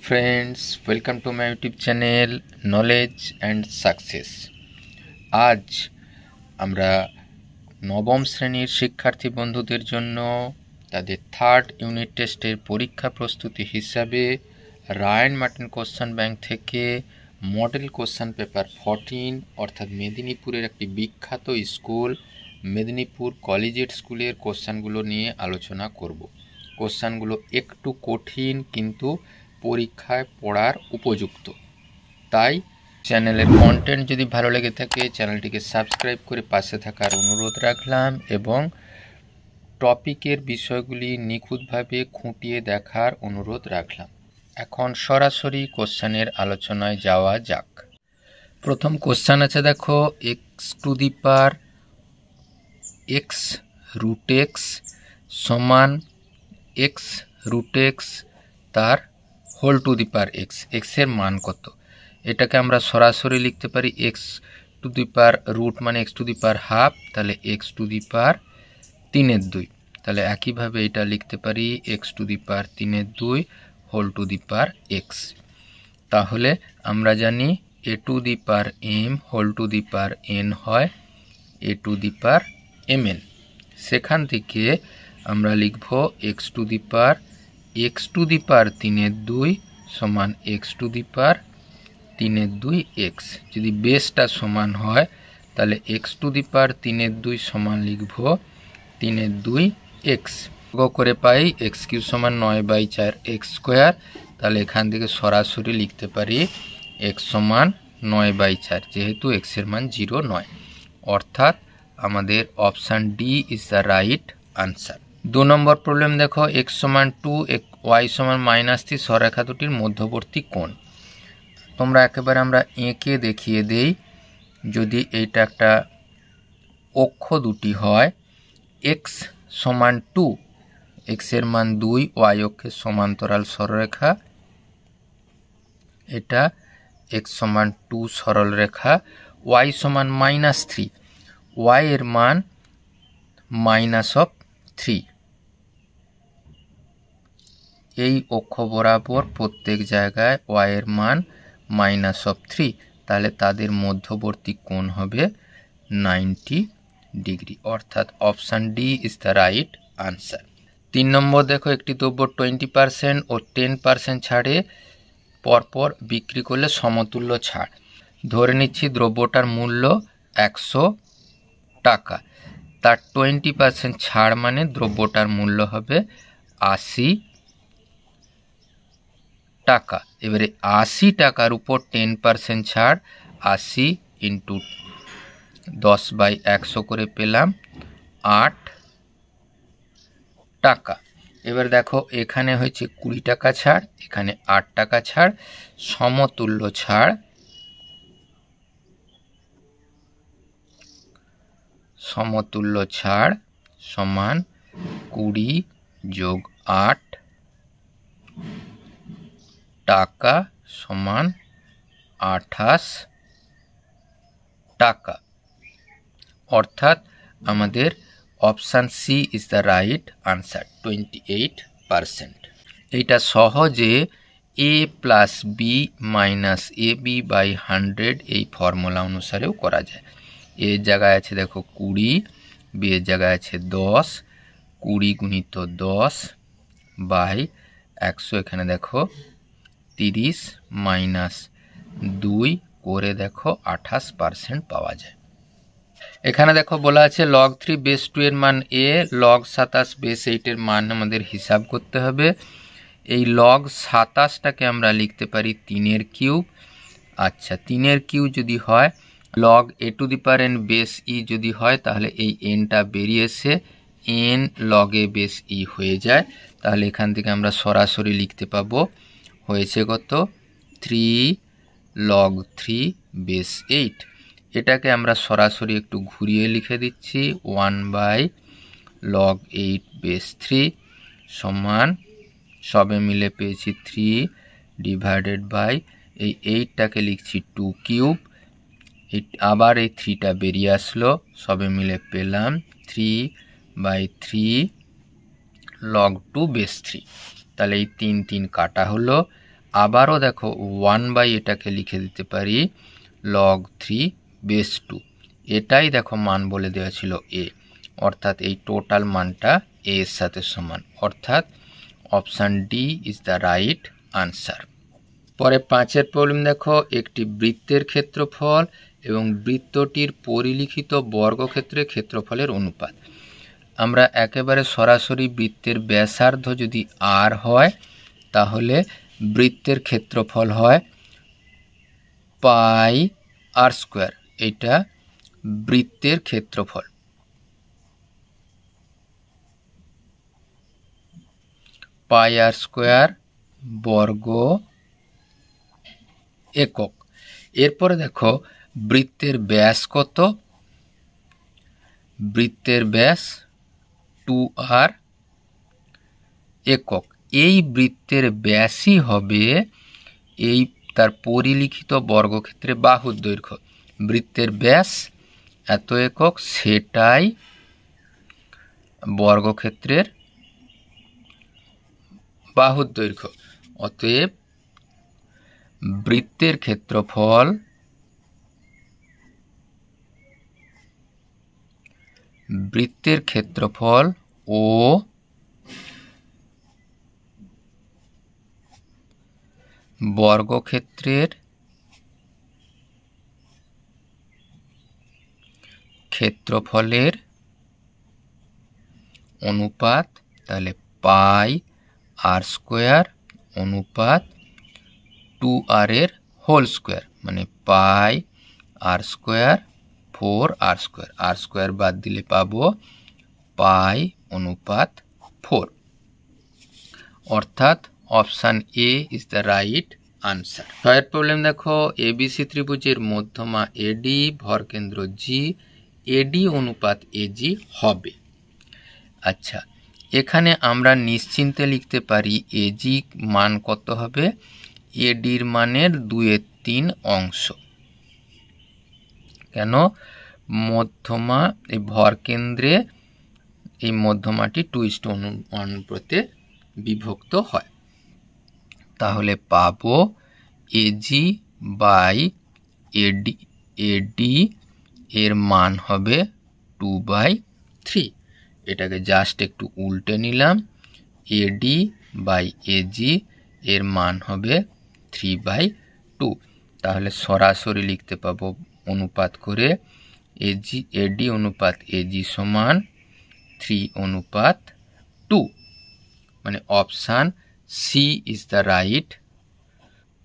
Friends, welcome to my YouTube channel knowledge and success. आज আমরা নবম শ্রেণীর শিক্ষার্থী বন্ধুদের জন্য তাদের থার্ড ইউনিট টেস্টের পরীক্ষা প্রস্তুতি হিসাবে রায়ান মার্টিন কোশ্চেন ব্যাংক থেকে মডেল কোশ্চেন পেপার 14 অর্থাৎ মেদিনীপুরের একটি বিখ্যাত স্কুল মেদিনীপুর কলেজিয়েট স্কুলের কোশ্চেনগুলো নিয়ে আলোচনা করব। কোশ্চেনগুলো একটু কঠিন কিন্তু পরীক্ষায় পড়ার উপযুক্ত। তাই চ্যানেলের কন্টেন্ট যদি ভালো লেগে থাকে চ্যানেলটিকে সাবস্ক্রাইব করে পাশে থাকার অনুরোধ রাখলাম এবং টপিকের বিষয়গুলি নিখুঁতভাবে খুঁটিয়ে দেখার অনুরোধ রাখলাম। এখন সরাসরি কোশ্চেনের আলোচনায় যাওয়া যাক। প্রথম কোশ্চেন আছে, দেখো X to the power X root X সমান এক্স রুট এক্স তার whole to the power X, এক্সের মান কত? এটাকে আমরা সরাসরি লিখতে পারি X to the power root মানে X to the power half, তাহলে এক্স টু দি পাওয়ার 3/2। তাহলে একইভাবে এটা লিখতে পারি X to the power 3/2 whole to the power X. তাহলে আমরা জানি A to the power M whole to the power N হয় A to the power M N. সেখান থেকে আমরা লিখব X to the power X to the power 3/2 সমান X to the power 3/2 X. যদি বেসটা সমান হয় তাহলে এক্স টু দি পাওয়ার 3/2 সমান লিখব 3/2 এক্স। করে পাই এক্স কিউ সমান 9/4 এক্স স্কোয়ার। তাহলে এখান থেকে সরাসরি লিখতে পারি এক্স সমান 9/4, যেহেতু এক্সের মান 0 নয়, অর্থাৎ আমাদের option D is the right answer. 2 number problem দেখো, এক্স সমান 2 ওয়াই সমান -3 সরেখা দুটির মধ্যবর্তী কোণ। তোমরা একেবারে আমরা এঁকে দেখিয়ে দেই। যদি এইটা একটা অক্ষ দুটি হয়, এক্স সমান 2, এক্সের মান 2, ওয়াই অক্ষের সমান্তরাল সরলরেখা, এটা এক্স সমান 2 সরলরেখা, ওয়াই সমান -3, ওয়াই এর মান -3। এই অক্ষ বরাবর প্রত্যেক জায়গায় ওয়াই এর মান -3, তাহলে তাদের মধ্যবর্তী কোণ হবে 90 ডিগ্রি, অর্থাৎ option D is the right answer. 3 নম্বর দেখো, একটি দ্রব্য 20% ও 10% ছাড়ে পরপর বিক্রি করলে সমতুল্য ছাড়। ধরে নিচ্ছি দ্রব্যটার মূল্য 100 টাকা, তার 20% ছাড় মানে দ্রব্যটার মূল্য হবে 80 টাকা। এবারে 80 টাকার উপর 10% ছাড়, 80 ইন্টু 10/100 করে পেলাম 8 টাকা। এবার দেখো এখানে হয়েছে 20 টাকা ছাড়, এখানে 8 টাকা ছাড়, সমতুল্য ছাড় সমান 20 যোগ 8 টাকা সমান 28 টাকা, অর্থাৎ আমাদের option C is the right answer 28%। এইটা সহজে a plus B minus A B by 100 এই ফর্মুলা অনুসারেও করা যায়। এর জায়গায় আছে দেখো 20, বি এর জায়গায় আছে 10, 20 গুণিত 10 বাই 100, এখানে দেখো 30 মাইনাস 2 করে দেখো 28% পাওয়া যায়। এখানে দেখো বলা আছে log 3 বেস 2 এর মান a, log 27 বেস 8 এর মান আমাদের হিসাব করতে হবে। এই log 27টাকে আমরা লিখতে পারি 3 এর কিউব। আচ্ছা, 3 এর কিউব যদি হয় log a to the power n base E যদি হয়, তাহলে এই nটা বেরিয়ে এসে n log a বেস ই হয়ে যায়। তাহলে এখান থেকে আমরা সরাসরি লিখতে পাবো হয়েছে কত 3 log 3 বেস 8। এটাকে আমরা সরাসরি একটু ঘুরিয়ে লিখে দিচ্ছি 1/log 8 বেস 3 সমান সবে মিলে পেয়েছি 3 ডিভাইডেড বাই এই 8টাকে লিখছি 2 কিউব, আবার এই 3টা বেরিয়ে আসলো, সবে মিলে পেলাম 3/3 log 2 বেস 3। তাহলে এই 3 কাটা হলো, আবারও দেখো 1/, এটাকে লিখে দিতে পারি log 3 বেস 2। এটাই দেখো মান বলে দেওয়া ছিল a, অর্থাৎ এই টোটাল মানটা a এর সাথে সমান, অর্থাৎ option D is the right answer. পরে 5-এর প্রবলেম দেখো, একটি বৃত্তের ক্ষেত্রফল এবং বৃত্তটির পরিলিখিত বর্গক্ষেত্রের ক্ষেত্রফলের অনুপাত। আমরা একেবারে সরাসরি বৃত্তের ব্যাসার্ধ যদি r হয় তাহলে বৃত্তের ক্ষেত্রফল হয় পাই r²। এটা বৃত্তের ক্ষেত্রফল। পাই r² বর্গ একক। এরপরে দেখো বৃত্তের ব্যাস কত? বৃত্তের ব্যাস 2r একক। এই বৃত্তের ব্যাসই হবে এই তার পরিলিখিত বর্গক্ষেত্রে বাহুর দৈর্ঘ্য। বৃত্তের ব্যাস এত একক, সেটাই বর্গক্ষেত্রের বাহুর দৈর্ঘ্য। অতএব বৃত্তের ক্ষেত্রফল ও বর্গক্ষেত্রের ক্ষেত্রফলের অনুপাত, তাহলে পাই r² অনুপাত 2r এর হোল স্কোয়ার, মানে পাই r² 4r²। r² বাদ দিলে পাবো পাই অনুপাত 4, অর্থাৎ option A is the right answer. 6-এর প্রবলেম দেখো, এবিসি ত্রিভুজের মধ্যমা এডি, ভরকেন্দ্র জি, এডি অনুপাত এজি হবে। আচ্ছা, এখানে আমরা নিশ্চিন্তে লিখতে পারি এজি মান কত হবে? এডির মানের 2/3 অংশ। কেন? মধ্যমা এই ভরকেন্দ্রে এই মধ্যমাটি 2:1 অনুপাতে বিভক্ত হয়। তাহলে পাবো এজি বাই এডি, এডি এর মান হবে 2/3। এটাকে জাস্ট একটু উল্টে নিলাম, এডি বাই এজি এর মান হবে 3/2। তাহলে সরাসরি লিখতে পাবো অনুপাত করে এজি, এডি অনুপাত এজি সমান 3:2, মানে option C is the right.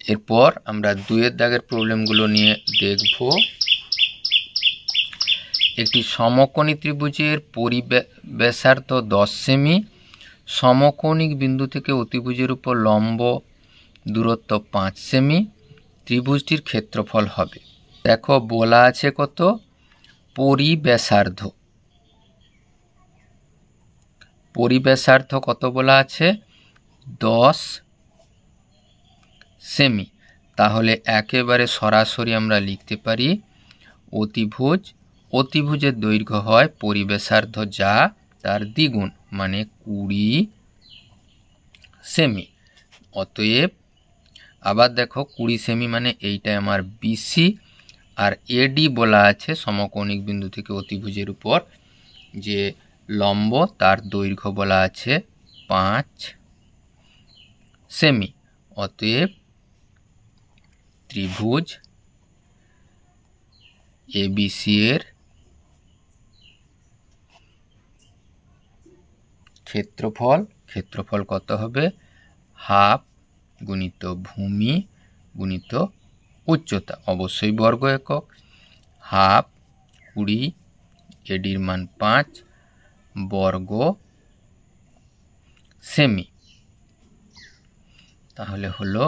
এরপর আমরা 2-এর দাগের প্রবলেমগুলো নিয়ে দেখব। একটি সমকোণী ত্রিভুজের পরিব্যাসার্ধ 10 সেমি, সমকৌণিক বিন্দু থেকে অতিভুজের উপর লম্ব দূরত্ব 5 সেমি, ত্রিভুজটির ক্ষেত্রফল হবে। দেখো বলা আছে কত? পরিব্যাসার্ধ। পরিব্যাসার্ধ কত বলা আছে? 10 সেমি। তাহলে একেবারে সরাসরি আমরা লিখতে পারি অতিভুজ, অতিভুজের দৈর্ঘ্য হয় পরিব্যাসার্ধ যা তার দ্বিগুণ, মানে 20 সেমি। অতএব আবার দেখো 20 সেমি মানে এইটা আমার বিসি, আর এডি বলা আছে সমকৌণিক বিন্দু থেকে অতিভুজের উপর যে লম্ব, তার দৈর্ঘ্য বলা আছে 5 সেমি। অতএব ত্রিভুজ এবিসি এর ক্ষেত্রফল কত হবে? হাফ গুণিত ভূমি গুণিত উচ্চতা, অবশ্যই বর্গ একক। হাফ 20, এডির মান 5 বর্গ সেমি, তাহলে হলো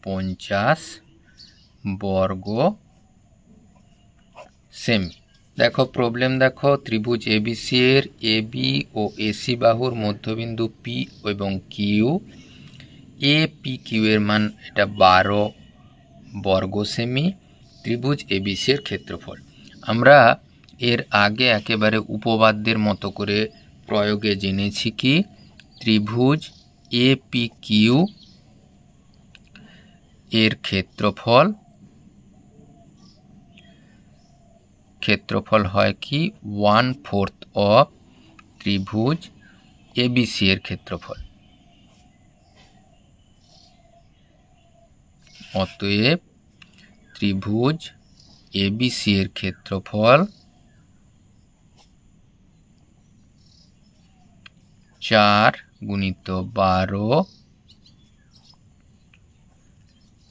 50 বর্গ সেমি। দেখো প্রবলেম দেখো, ত্রিভুজ এবিসি এর এবি ও এসি বাহুর মধ্যবিন্দু পি এবং কিউ, এ পি কিউ এর মান এটা 12 বর্গ সেমি, ত্রিভুজ এবিসি এর ক্ষেত্রফল। আমরা এর আগে একেবারে উপপাদ্যের মতো করে প্রয়োগে জেনেছি কি ত্রিভুজ এ পি কিউ এর ক্ষেত্রফল হয় কি 1/4 অফ ত্রিভুজ এবিসি এর ক্ষেত্রফল। অতএব ত্রিভুজ এবিসি এর ক্ষেত্রফল 4 গুণিত 12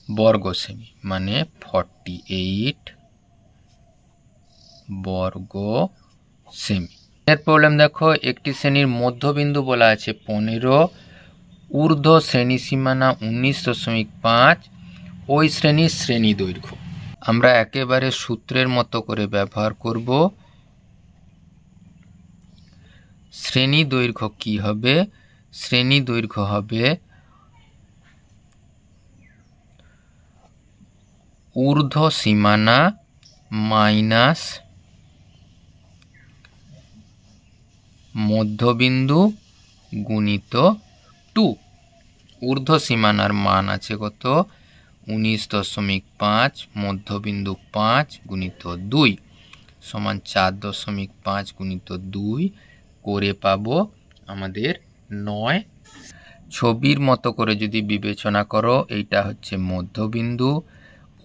বর্গ সেমি, মানে 48 বর্গ সেমি। এর প্রবলেম দেখো, একটি শ্রেণীর মধ্যবিন্দু বলা আছে 15, ঊর্ধ্ব শ্রেণী সীমানা 19.5, ওই শ্রেণীর শ্রেণী দৈর্ঘ্য। আমরা একেবারে সূত্রের মতো করে ব্যবহার করব। শ্রেণী দৈর্ঘ্য কি হবে? শ্রেণী দৈর্ঘ্য হবে ঊর্ধ্ব সীমানা মাইনাস মধ্যবিন্দু গুণিত 2। ঊর্ধ্ব সীমানার মান আছে কত? 19.5, মধ্যবিন্দু 5 গুণিত 2 সমান 4.5 গুণিত 2 করে পাবো আমাদের 9। ছবির মতো করে যদি বিবেচনা করো, এইটা হচ্ছে মধ্যবিন্দু,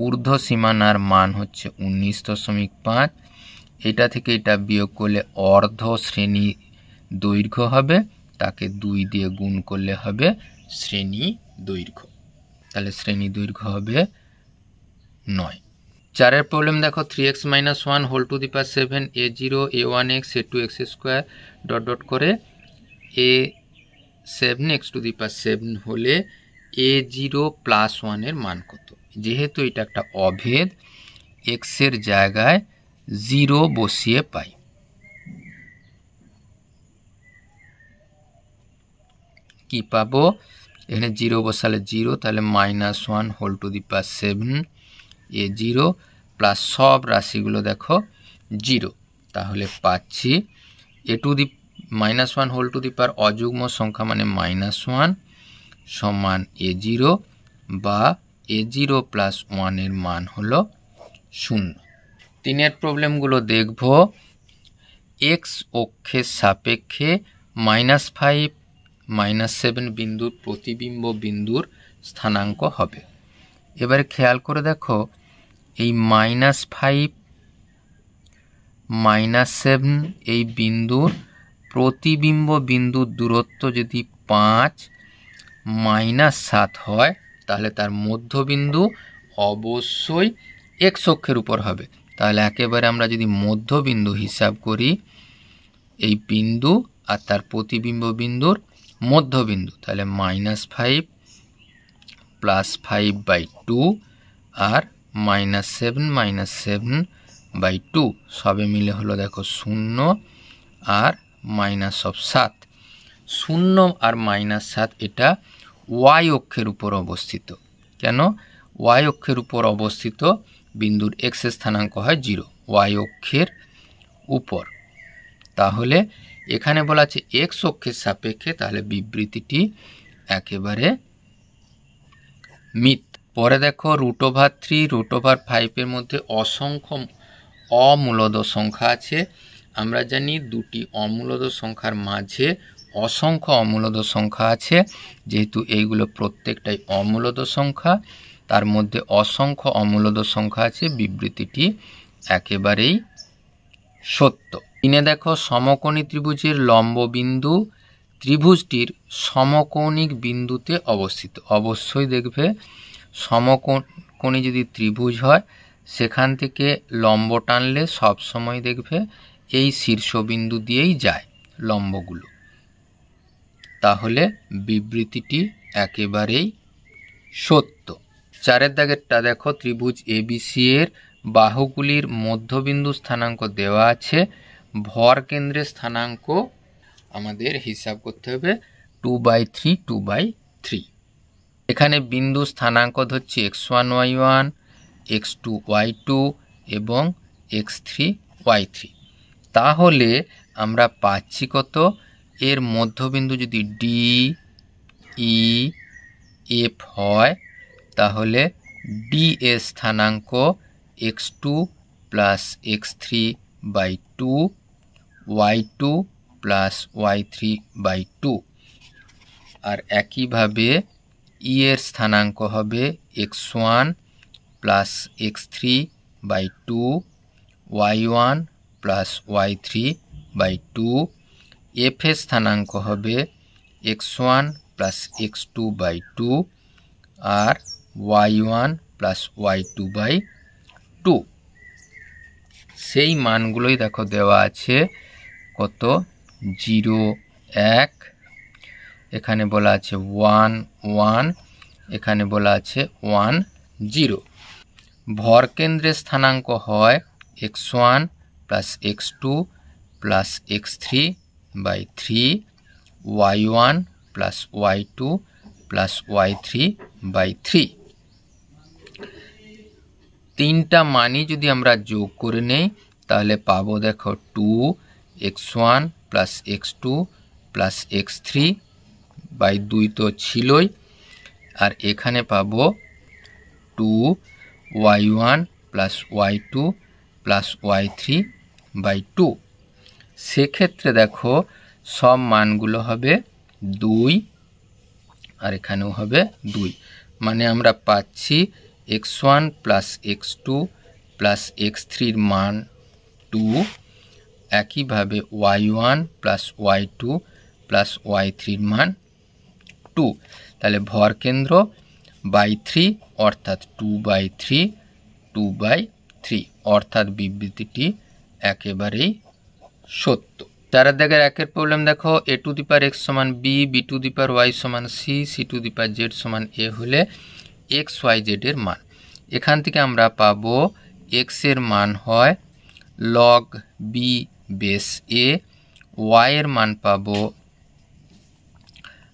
ঊর্ধ্ব সীমানার মান হচ্ছে 19.5, এটা থেকে এটা বিয়োগ করলে অর্ধ শ্রেণী দৈর্ঘ্য হবে, তাকে 2 দিয়ে গুণ করলে হবে শ্রেণী দৈর্ঘ্য। তাহলে শ্রেণী দৈর্ঘ্য হবে 9। 4 প্রবলেম দেখো, 3x - 1 whole to the power 7 a0 a1x a2x square dot dot করে a7x টু দি পাওয়ার 7 হলে a0 + 1 এর মান কত? যেহেতু এটা একটা অভেদ, x এর জায়গায় 0 বসিয়ে পাই। কি পাবো? এখানে 0 বসালে 0, তাহলে -1 whole to the power 7 a0 plus সব রাশিগুলো দেখো 0, তাহলে পাচ্ছি -1 হোল টু দি পাওয়ার অযুগ্ম সংখ্যা মানে -1 সমান a0 বা a0 + 1 এর মান হলো 0। 3 প্রবলেমগুলো দেখব। x অক্ষের সাপেক্ষে -5 -7 বিন্দুর প্রতিবিম্ব বিন্দুর স্থানাঙ্ক হবে। এবারে খেয়াল করে দেখো, এই -5 -7 এই বিন্দুর প্রতিবিম্ব বিন্দুর দূরত্ব যদি 5 -7 হয়, তাহলে তার মধ্যবিন্দু অবশ্যই x অক্ষের উপর হবে। তাহলে একেবারে আমরা যদি মধ্যবিন্দু হিসাব করি, এই বিন্দু আর তার প্রতিবিম্ব বিন্দুর মধ্যবিন্দু, তাহলে -5 + 5/2 আর -7 সবে মিলে হলো দেখো 0 আর -7। 0 আর -7 এটা y অক্ষের উপর অবস্থিত। কেন? y অক্ষের উপর অবস্থিত বিন্দুর x এর স্থানাঙ্ক হয় 0, y অক্ষের উপর। তাহলে এখানে বলা আছে x অক্ষের সাপেক্ষে, তাহলে বিবৃতিটি একেবারে মিথ্যা। পরে দেখো √3 √5 এর মধ্যে অসংখ্য অমূলদ সংখ্যা আছে। আমরা জানি দুটি অমূলদ সংখ্যার মাঝে অসংখ্য অমূলদ সংখ্যা আছে। যেহেতু এইগুলো প্রত্যেকটাই অমূলদ সংখ্যা, তার মধ্যে অসংখ্য অমূলদ সংখ্যা আছে, বিবৃতিটি একেবারেই সত্য। 3 দেখো, সমকোণী ত্রিভুজের লম্ব বিন্দু ত্রিভুজটির সমকৌণিক বিন্দুতে অবস্থিত। অবশ্যই দেখবে সমকোণী যদি ত্রিভুজ হয়, সেখান থেকে লম্ব টানলে সবসময় দেখবে এই শীর্ষবিন্দু দিয়েই যায় লম্বগুলো। তাহলে বিবৃতিটি একেবারেই সত্য। 4 দাগেরটা দেখো, ত্রিভুজ এবিসি এর বাহুগুলির মধ্যবিন্দু স্থানাঙ্ক দেওয়া আছে, ভর কেন্দ্রের স্থানাঙ্ক আমাদের হিসাব করতে হবে 2/3 2/3। এখানে বিন্দু স্থানাঙ্ক ধরছি x1 y1 x2 y2 এবং x3 y3। তাহলে আমরা পাচ্ছি কত? এর মধ্যবিন্দু যদি D E F হয়, তাহলে ডি এর স্থানাঙ্ক x2 plus x3 by 2, y2 plus y3 by 2। আর একইভাবে ই এর স্থানাঙ্ক হবে x1 plus x3 by 2, y1 plus y3 by 2। F এর স্থানাঙ্ক হবে x1 প্লাস x2 বাই 2 আর y1 প্লাস y2 বাই 2। সেই মানগুলোই দেখো দেওয়া আছে, কত 0 1, এখানে বলা আছে 1 1, এখানে বলা আছে 1 0। ভর কেন্দ্রের স্থানাঙ্ক হয় x1 plus x2 plus x3 by 3, y1 plus y2 plus y3 by 3। তিনটা মানই যদি আমরা যোগ করে নেই তাহলে পাবো দেখো 2x1 plus x2 plus x3 by 2 তো ছিলই, আর এখানে পাবো 2y1 plus y2 plus y3 by 2। সেক্ষেত্রে দেখো সব মানগুলো হবে 2 আর এখানেও হবে 2, মানে আমরা পাচ্ছি x1 plus x2 plus x3 এর মান 2, একইভাবে y1 plus y2 plus y3 এর মান 2। তাহলে ভর কেন্দ্র বাই 3 অর্থাৎ 2/3 2/3, অর্থাৎ বিবৃতিটি একেবারেই সত্য। 4 দাগের 1-এর প্রবলেম দেখো, a to the power x সমান b, b two the power y সমান c, c two the power z সমান a হলে x y z এর মান। এখান থেকে আমরা পাবো x এর মান হয় log b base a, y এর মান পাবো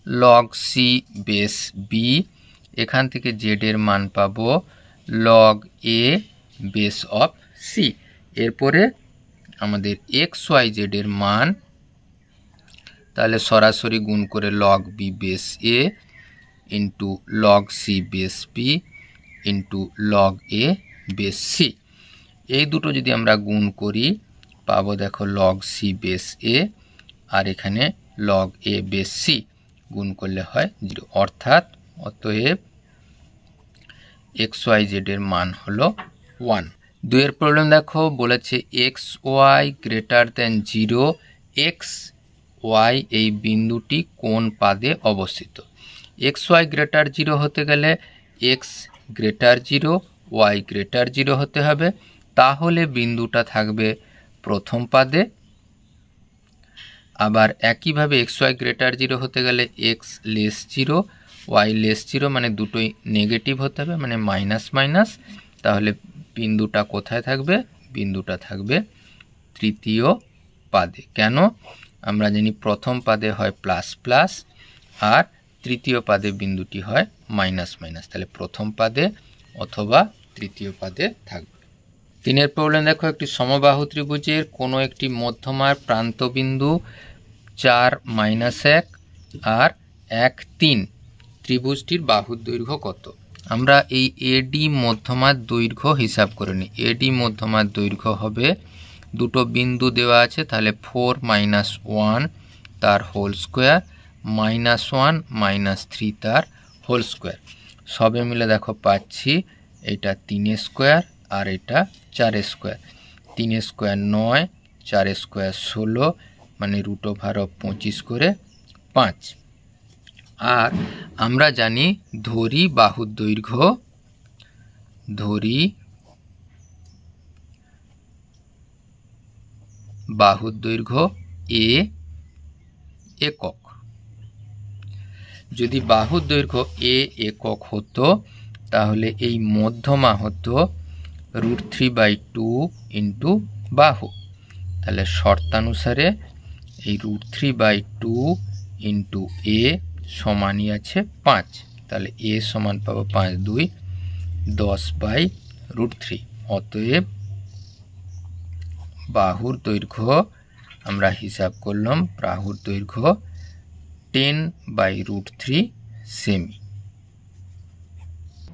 log c বেস b, এখান থেকে z এর মান পাবো log a base of c। এরপরে আমাদের x y z এর মান তাহলে সরাসরি গুণ করে log b base a into log c base b into log a base c, এই দুটো যদি আমরা গুণ করি পাবো দেখো log c বেস a আর এখানে log a বেস c, গুণ করলে হয় 0, অর্থাৎ অতএব x y z এর মান হলো 1। 2-এর প্রবলেম দেখো, বলেছে x y greater than 0, x y এই বিন্দুটি কোন পাদে অবস্থিত। x y গ্রেটার 0 হতে গেলে x গ্রেটার 0 y গ্রেটার 0 হতে হবে, তাহলে বিন্দুটা থাকবে প্রথম পাদে। আবার একইভাবে x y গ্রেটার 0 হতে গেলে x লেস 0 y লেস 0, মানে দুটোই নেগেটিভ হতে হবে, মানে মাইনাস মাইনাস, তাহলে বিন্দুটা কোথায় থাকবে, বিন্দুটা থাকবে তৃতীয় পাদে। কেন, আমরা জানি প্রথম পাদে হয় প্লাস প্লাস আর তৃতীয় পাদে বিন্দুটি হয় মাইনাস মাইনাস, তাহলে প্রথম পাদে অথবা তৃতীয় পাদে থাকবে। 3-এর প্রবলেম দেখো, একটি সমবাহু ত্রিভুজের কোনো একটি মধ্যমার প্রান্তবিন্দু 4 -1 আর 1 3, ত্রিভুজটির বাহুর দৈর্ঘ্য কত। আমরা এই এডি মধ্যমার দৈর্ঘ্য হিসাব করে নিই। এডি মধ্যমার দৈর্ঘ্য হবে, দুটো বিন্দু দেওয়া আছে, তাহলে 4 - 1 তার হোল স্কোয়ার -1 -3 তার হোল স্কোয়ার, সবে মিলে দেখো পাচ্ছি এটা 3 স্কোয়ার আর এটা 4 স্কোয়ার। 3 স্কোয়ার 9, 4 স্কোয়ার 16, মানে √25 করে 5। আর আমরা জানি ধরি বাহুর দৈর্ঘ্য, ধরি বাহুর দৈর্ঘ্য a একক। যদি বাহুর দৈর্ঘ্য a একক হতো তাহলে এই মধ্যমা হতো √3/2 ইন্টু বাহু, তাহলে শর্তানুসারে এই √3/2 ইন্টু a সমানই আছে 5, তাহলে a সমান পাবো 5 2 10/√3। অতএব বাহুর দৈর্ঘ্য আমরা হিসাব করলাম, বাহুর দৈর্ঘ্য 10/√3 সেমি।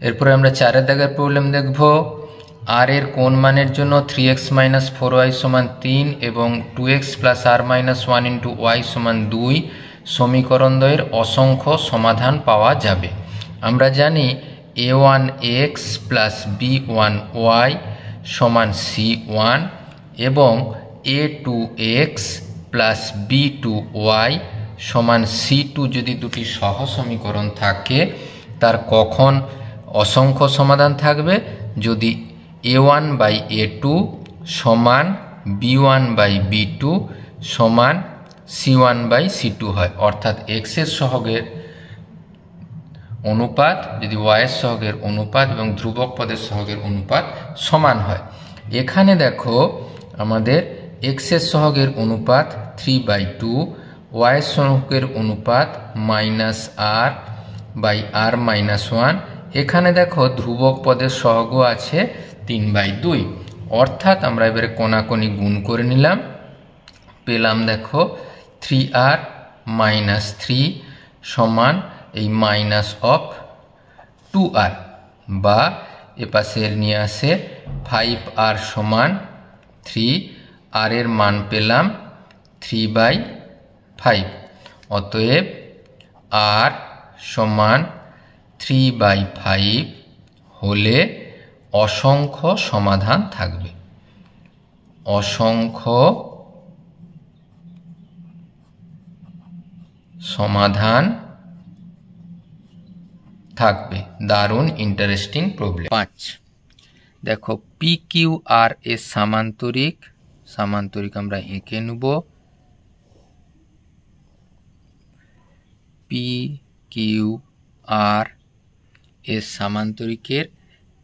এরপরে আমরা 4 দাগের প্রবলেম দেখব। আর এর কোন মানের জন্য 3x - 4y = 3 এবং 2x + r - 1 * y = 2 সমীকরণ দ্বয়ের অসংখ্য সমাধান পাওয়া যাবে। আমরা জানি a1x + b1y = c1 এবং a2x + b2y = c2 যদি দুটি সহ সমীকরণ থাকে তার কখন অসংখ্য সমাধান থাকবে? যদি a1/a2 = b1/b2 = c1/c2 হয়, অর্থাৎ x এর সহগের অনুপাত যদি y এর সহগের অনুপাত এবং ধ্রুবক পদের সহগের অনুপাত সমান হয়। এখানে দেখো আমাদের x এর সহগের অনুপাত 3/2, y এর সহগের অনুপাত -r/r-1। এখানে দেখো ধ্রুবক পদের সহগও আছে 3/2, অর্থাৎ আমরা এবারে কোনাকুনি গুণ করে নিলাম, পেলাম দেখো 3r - 3 সমান এই -2r, বা এপাশে নিয়ে আসে 5r = 3, আর এর মান পেলাম 3/5। অতএব r = 3/5 হলে অসংখ্য সমাধান থাকবে। অসংখ্য সমাধান থাকবে। দারুণ ইন্টারেস্টিং প্রবলেম। 5 দেখো PQR এর সামান্তরিক আমরা এঁকে নেব। PQR এর সামান্তরিকের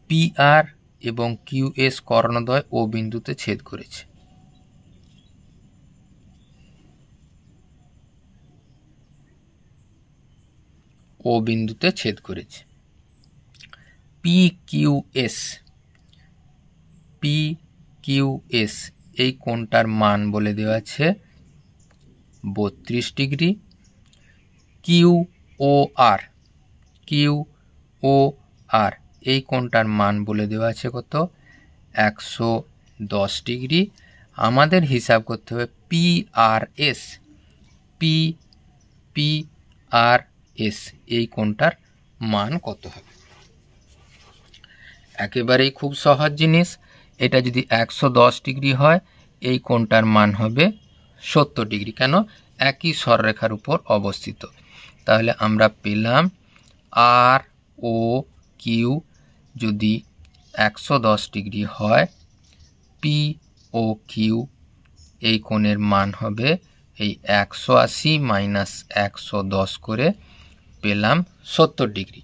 PR এবং QS কর্ণদ্বয় ও বিন্দুতে ছেদ করেছে। ও বিন্দুতে ছেদ করেছে। PQS এই কোণটার মান বলে দেওয়া আছে 32 ডিগ্রি। QOR এই কোণটার মান বলে দেওয়া আছে কত? 110 ডিগ্রি। আমাদের হিসাব করতে হবে PRS এই কোণটার মান কত হবে। একেবারেই খুব সহজ জিনিস। এটা যদি 110 ডিগ্রি হয় এই কোণটার মান হবে 70 ডিগ্রি। কেন? একই সরলরেখার উপর অবস্থিত। তাহলে আমরা পেলাম ROQ যদি 110 ডিগ্রি হয়, POQ এই কোণের মান হবে এই 180 - 110 করে পেলাম 70 ডিগ্রি।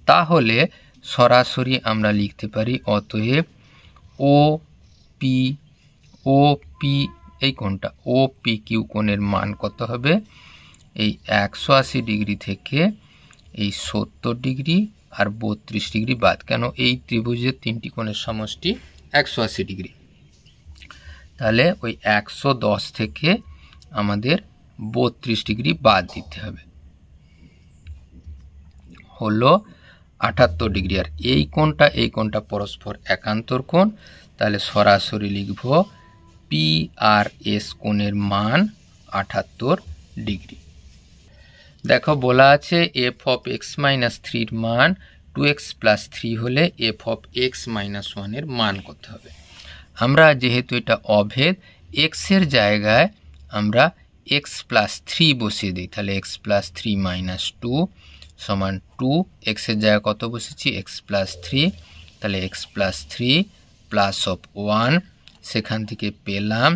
তাহলে সরাসরি আমরা লিখতে পারি অতএব OP এই কোণটা OPQ কোণের মান কত হবে? এই 180 ডিগ্রি থেকে এই 70 ডিগ্রি আর 32 ডিগ্রি বাদ। কেন? এই ত্রিভুজের তিনটি কোণের সমষ্টি 180 ডিগ্রি। তাহলে ওই 110 থেকে আমাদের 32 ডিগ্রি বাদ দিতে হবে, হলো 78 ডিগ্রি। আর এই কোণটা পরস্পর একান্তর কোণ। তাহলে সরাসরি লিখব PRS কোণের মান 78 ডিগ্রি। দেখো বলা আছে f(x - 3) এর মান 2x + 3 হলে f(x - 1) এর মান কত হবে। আমরা যেহেতু এটা অভেদ, x এর জায়গায় আমরা x + 3 বসিয়ে দিই। তাহলে x + 3 - 2 = 2। x এর জায়গায় কত বসেছি? x + 3। তাহলে x + 3 +1, সেখান থেকে পেলাম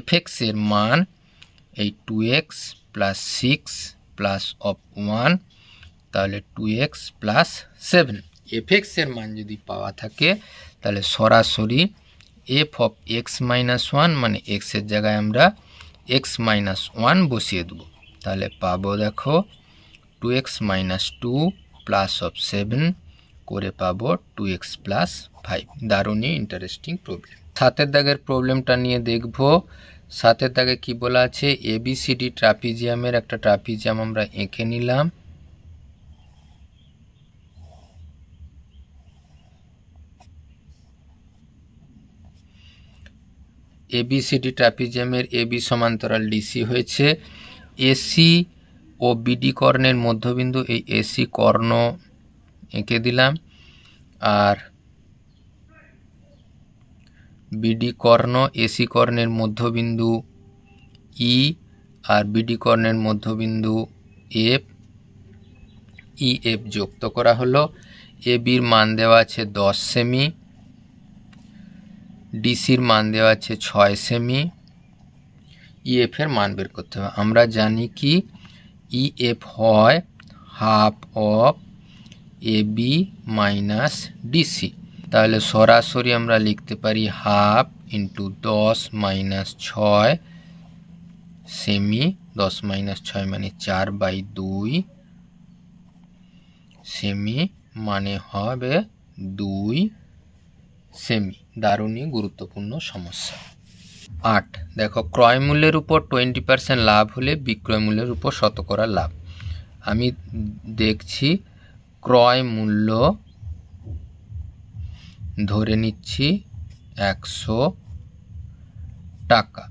fx এর মান এই 2x + 6 +1, তাহলে 2x + 7। fx এর মান যদি পাওয়া থাকে তাহলে সরাসরি f(x - 1) মানে x এর জায়গায় আমরা x - 1 বসিয়ে দেব। তাহলে পাবো দেখো 2x - 2 +7 করে পাবো 2x + 5। দারুণই interesting problem. 7 দাগের প্রবলেমটা নিয়ে দেখব। 7 দাগে কি বলা আছে? ABCD ট্রাপিজিয়ামের একটা ট্রাপিজিয়াম আমরা এঁকে নিলাম। এবিসিডি ট্রাপিজিয়ামের এবি সমান্তরাল ডিসি হয়েছে। এসি ও বিডি কর্ণের মধ্যবিন্দু, এই এসি কর্ণ এঁকে দিলাম, আর বিডি কর্ণ, এসি কর্ণের মধ্যবিন্দু ই আর বিডি কর্ণের মধ্যবিন্দু এফ, ই এফ যুক্ত করা হলো। এবির মান দেওয়া আছে 10 সেমি, ডিসির মান দেওয়া আছে 6 সেমি। ইএফ এর মান বের করতে হবে। আমরা জানি কি ইএফ হয় half of AB minus DC, তাহলে সরাসরি আমরা লিখতে পারি হাফ ইন্টু 10 মাইনাস 6 সেমি, 10 মাইনাস 6 মানে 4/2 সেমি, মানে হবে 2 সেমি। দারুণই গুরুত্বপূর্ণ সমস্যা। 8 দেখো, ক্রয় মূল্যের উপর 20% লাভ হলে বিক্রয় মূল্যের উপর শতকরা লাভ। আমি দেখছি ক্রয় মূল্য ধরে নিচ্ছি 100 টাকা,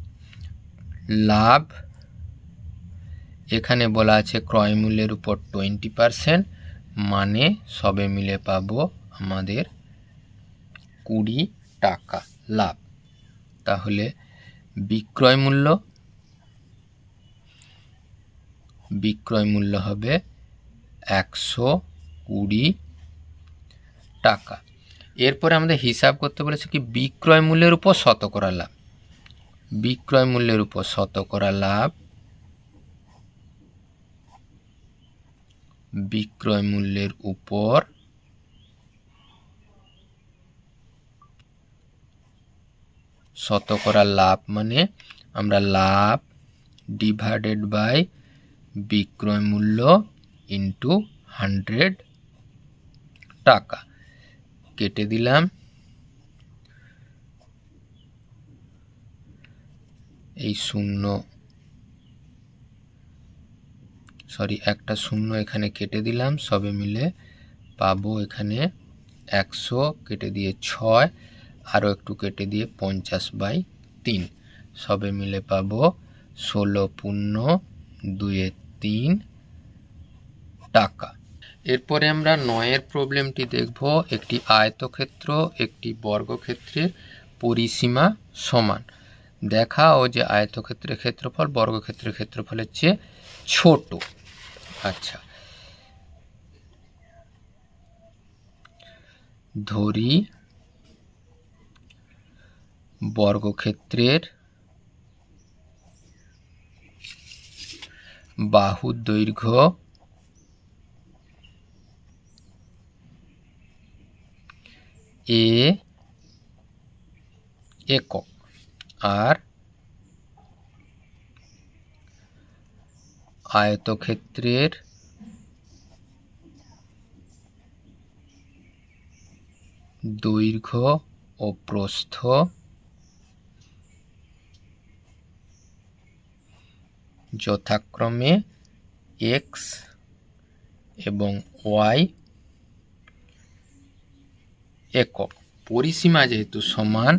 লাভ এখানে বলা আছে ক্রয় মূল্যের উপর 20%, মানে সবে মিলে পাবো আমাদের 20 টাকা লাভ। তাহলে বিক্রয় মূল্য হবে 120 টাকা। এরপরে আমাদের হিসাব করতে বলেছে কি বিক্রয় মূল্যের উপর শতকরা লাভ। বিক্রয় মূল্যের উপর শতকরা লাভ, বিক্রয় মূল্যের উপর শতকরা লাভ মানে আমরা লাভ ডিভাইডেড বাই বিক্রয় মূল্য ইন্টু 100 টাকা, কেটে দিলাম। এই একটা শূন্য এখানে কেটে দিলাম, সবে মিলে পাবো এখানে 100, কেটে দিয়ে 6, আরও একটু কেটে দিয়ে 50/3, সবে মিলে পাবো 16.23 টাকা। এরপরে আমরা 9 প্রবলেমটি দেখব। একটি আয়তক্ষেত্র একটি বর্গক্ষেত্রের পরিসীমা সমান। দেখাও যে আয়তক্ষেত্রের ক্ষেত্রফল বর্গক্ষেত্রের ক্ষেত্রফলের চেয়ে ছোট। আচ্ছা, ধরি বর্গক্ষেত্রের বাহুর দৈর্ঘ্য এ একক আর আয়তক্ষেত্রের দৈর্ঘ্য ও প্রস্থ যথাক্রমে এক্স এবং ওয়াই একক। পরিসীমা যেহেতু সমান,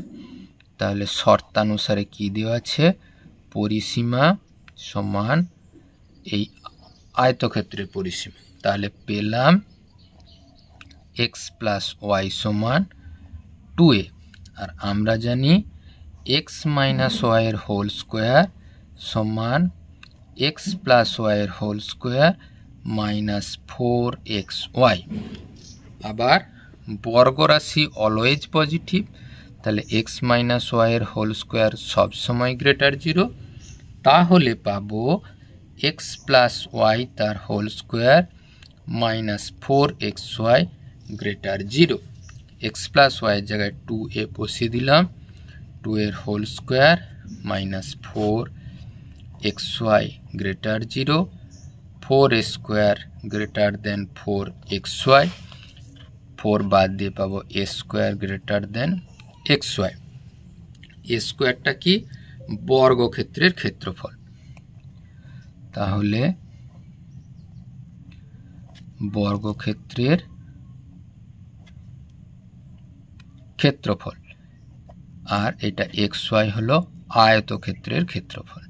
তাহলে শর্তানুসারে কি দেওয়া আছে, পরিসীমা সমান এই আয়তক্ষেত্রের পরিসীমা। তাহলে পেলাম এক্স প্লাস ওয়াই সমান 2a, আর আমরা জানি এক্স মাইনাস ওয়াইয়ের হোল স্কোয়ার সমান এক্স প্লাস ওয়াইয়ের হোল স্কোয়ার মাইনাস 4xy। আবার বর্গরাশি অলওয়েজ পজিটিভ, তাহলে এক্স মাইনাস ওয়াইয়ের হোল স্কোয়ার সবসময় গ্রেটার 0, তাহলে পাবো এক্স প্লাস ওয়াই তার whole square minus 4xy greater 0। X plus ওয়াইয়ের জায়গায় 2a বসিয়ে দিলাম, 2 এর whole square minus 4xy greater 0, 4a square greater than 4xy, 4 বাদ দিয়ে পাবো a square greater then xy। a স্কোয়ারটা কি, বর্গক্ষেত্রের ক্ষেত্রফল। তাহলে বর্গক্ষেত্রের ক্ষেত্রফল, আর এটা xy হলো আয়তক্ষেত্রের ক্ষেত্রফল।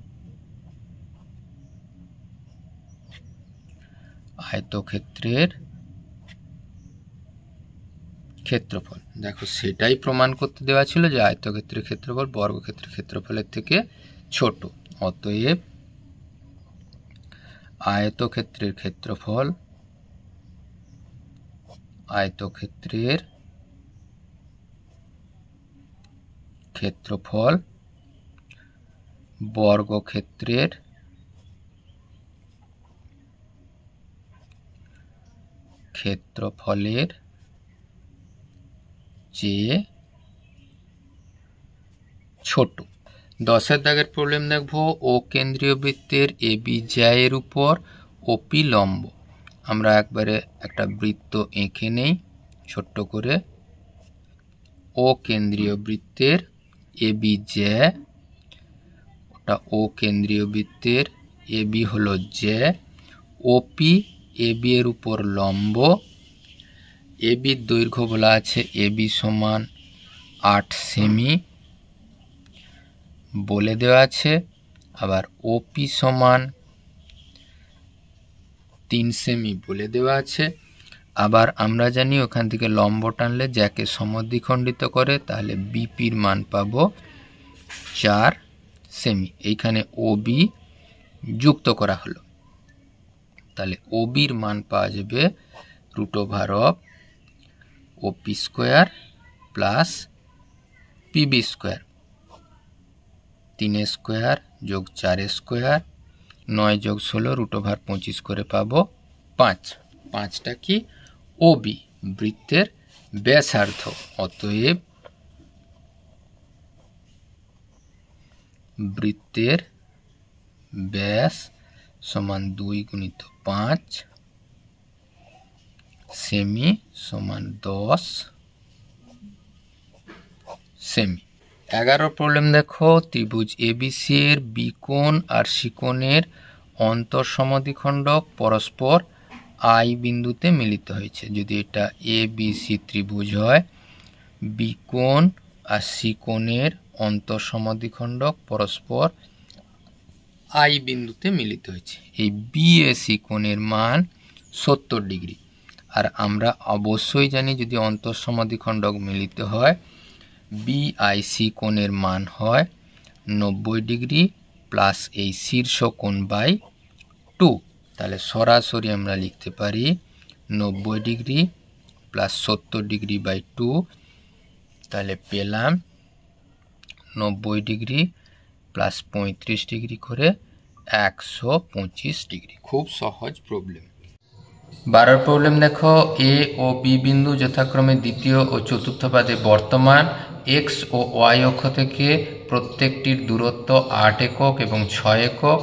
আয়তক্ষেত্রের ক্ষেত্রফল, দেখো সেটাই প্রমাণ করতে দেওয়া ছিল যে আয়তক্ষেত্রের ক্ষেত্রফল বর্গক্ষেত্রের ক্ষেত্রফলের থেকে ছোট। অতএব আয়তক্ষেত্রের ক্ষেত্রফল বর্গক্ষেত্রের ক্ষেত্রফলের চেয়ে ছোট। 10 দাগের প্রবলেম দেখবো, ও কেন্দ্রীয় বৃত্তের এবি জ্যায়ের উপর ওপি লম্ব। আমরা একবারে একটা বৃত্ত এঁকে নেই ছোট্ট করে। ও কেন্দ্রীয় বৃত্তের এবি জ্যা, ওটা ও কেন্দ্রীয় বৃত্তের এবি হলো জ্যা, ওপি এবি এর উপর লম্ব। এবির দৈর্ঘ্য বলা আছে এবি সমান 8 সেমি বলে দেওয়া আছে, আবার ওপি সমান 3 সেমি বলে দেওয়া আছে। আবার আমরা জানি ওখান থেকে লম্ব টানলে যাকে সমদ্বিখণ্ডিত করে, তাহলে বিপির মান পাবো 4 সেমি। এইখানে ওবি যুক্ত করা হলো, তাহলে ওবির মান পাওয়া যাবে √of OP square plus PB square, 3 square যোগ 4 স্কোয়ার, 9 যোগ 16 √25 করে পাবো 5। 5টা কি? ওবি বৃত্তের ব্যাসার্ধ। অতএব বৃত্তের ব্যাস সমান 2 × 5 সেমি সমান 10 সেমি। 11 প্রবলেম দেখো, ত্রিভুজ এবিসি এর বিকোণ আর সিকোণের অন্তঃসমদ্বিখণ্ডক পরস্পর আই বিন্দুতে মিলিত হয়েছে। যদি এটা এবিসি ত্রিভুজ হয়, বিকোণ আর সিকোণের অন্তঃসমদ্বিখণ্ডক পরস্পর আই বিন্দুতে মিলিত হয়েছে। এই বিএসি কোণের মান 70 ডিগ্রি। আর আমরা অবশ্যই জানি যদি অন্তঃসমদ্বিখণ্ডক মিলিত হয়, বিআইসি কোণের মান হয় 90 ডিগ্রি প্লাস এই শীর্ষ কোণ বাই 2। তাহলে সরাসরি আমরা লিখতে পারি 90 ডিগ্রি প্লাস 70 ডিগ্রি বাই 2। তাহলে পেলাম 90 ডিগ্রি প্লাস 35 ডিগ্রি করে 125 ডিগ্রি। খুব সহজ প্রবলেম। 12 প্রবলেম দেখো, এ ও বি বিন্দু যথাক্রমে দ্বিতীয় ও চতুর্থ পাদে বর্তমান, এক্স ও ওয়াই অক্ষ থেকে প্রত্যেকটির দূরত্ব 8 একক এবং 6 একক।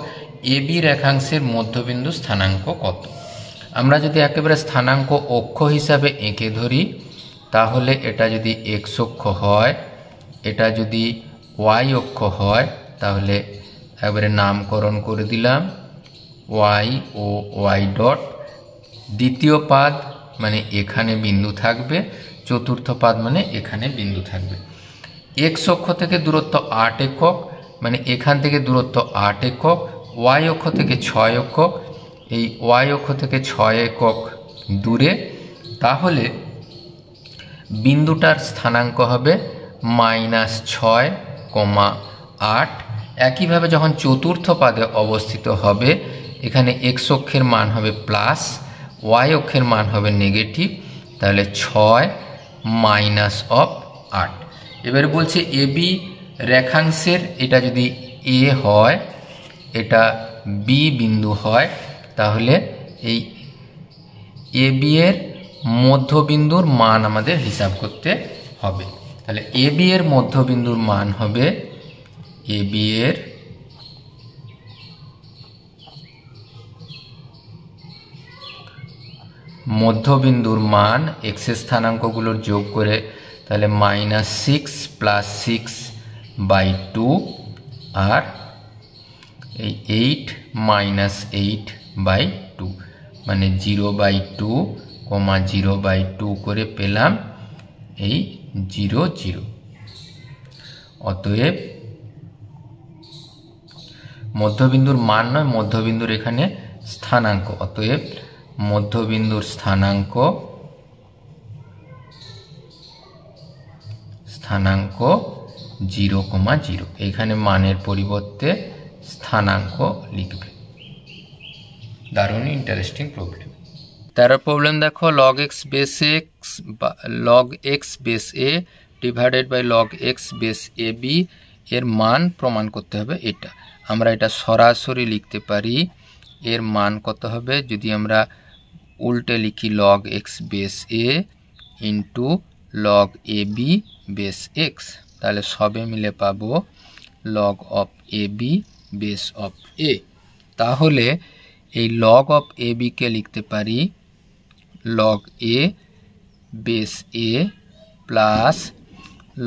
এ বি রেখাংশের মধ্যবিন্দু স্থানাঙ্ক কত? আমরা যদি একেবারে স্থানাঙ্ক অক্ষ হিসাবে এঁকে ধরি, তাহলে এটা যদি এক্স অক্ষ হয়, এটা যদি ওয়াই অক্ষ হয়, তাহলে একবারে নামকরণ করে দিলাম ওয়াই ও ওয়াই ডট। দ্বিতীয় পাদ মানে এখানে বিন্দু থাকবে, চতুর্থ পাদ মানে এখানে বিন্দু থাকবে। এক্স অক্ষ থেকে দূরত্ব 8 একক, মানে এখান থেকে দূরত্ব 8 একক। ওয়াই অক্ষ থেকে 6 একক, এই ওয়াই অক্ষ থেকে 6 একক দূরে। তাহলে বিন্দুটার স্থানাঙ্ক হবে -6,8। একইভাবে যখন চতুর্থ পাদে অবস্থিত হবে, এখানে এক্স অক্ষের মান হবে প্লাস, ওয়াই অক্ষের মান হবে নেগেটিভ, তাহলে 6 - 8। এবারে বলছে এ বি রেখাংশের, এটা যদি এ হয়, এটা বি বিন্দু হয়, তাহলে এই এ বি এর মধ্যবিন্দুর মান আমাদের হিসাব করতে হবে। তাহলে এ বি এর মধ্যবিন্দুর মান হবে, এ বি এর মধ্যবিন্দুর মান এক্সের স্থানাঙ্কগুলোর যোগ করে, তাহলে -6 + 6/2 আর এই 8 - 8/2 মানে 0/2, 0/2 করে পেলাম এই 0, 0। অতএব মধ্যবিন্দুর মান নয়, মধ্যবিন্দুর এখানে স্থানাঙ্ক, অতএব মধ্যবিন্দুর স্থানাঙ্ক 0,0। এখানে মানের পরিবর্তে স্থানাঙ্ক লিখবে। দারুণ ইন্টারেস্টিং প্রবলেম। 13 প্রবলেম দেখো, log x base a divided by log x base ab এর মান প্রমাণ করতে হবে। এটা আমরা এটা সরাসরি লিখতে পারি। এর মান কত হবে যদি আমরা উল্টে লিখি log x base a into log ab base x, তাহলে সবে মিলে পাবো log of ab base of a। তাহলে এই log অফ ab কে লিখতে পারি log a base a plus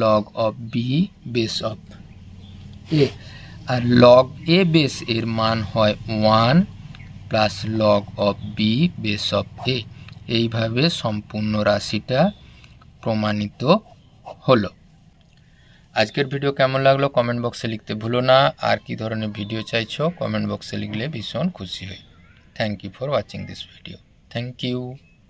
log of b base of a, আর log a বেস এর মান হয় 1 plus log of b base of a। এইভাবে সম্পূর্ণ রাশিটা প্রমাণিত হলো। আজকের ভিডিও কেমন লাগলো কমেন্ট বক্সে লিখতে ভুলো না। আর কি ধরনের ভিডিও চাইছো কমেন্ট বক্সে লিখলে ভীষণ খুশি হই। Thank you for watching this video. Thank you.